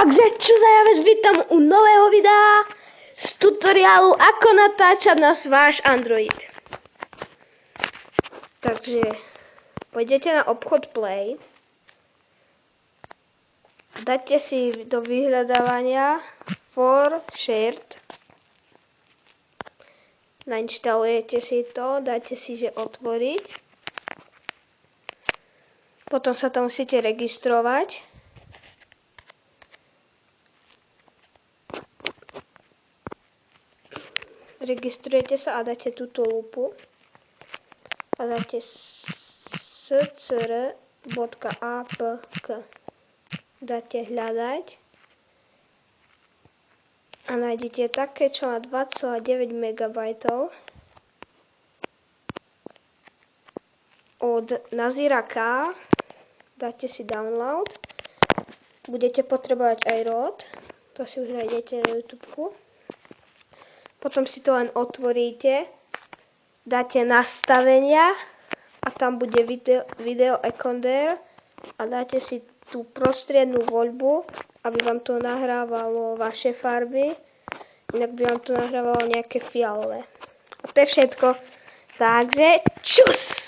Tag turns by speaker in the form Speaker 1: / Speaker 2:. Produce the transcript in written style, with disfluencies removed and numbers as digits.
Speaker 1: Takže čo za javec, vítam u nového videa z tutoriálu ako natáčať na váš Android. Takže pôjdete na obchod Play, dáte si do vyhľadávania for shared, nainštalujete si to, dáte si, že otvoriť, potom sa tam musíte registrovať. Registrujete sa a dáte túto lupu a dáte scr.apk. Dáte hľadať a nájdete také, čo má 2,9 MB od Nazira K. Dáte si download. Budete potrebovať aj ROT, to si už nájdete na YouTube. Potom si to len otvoríte, dáte nastavenia a tam bude video encoder a dáte si tú prostriednú voľbu, aby vám to nahrávalo vaše farby, inak by vám to nahrávalo nejaké fialové. A to je všetko. Takže čus!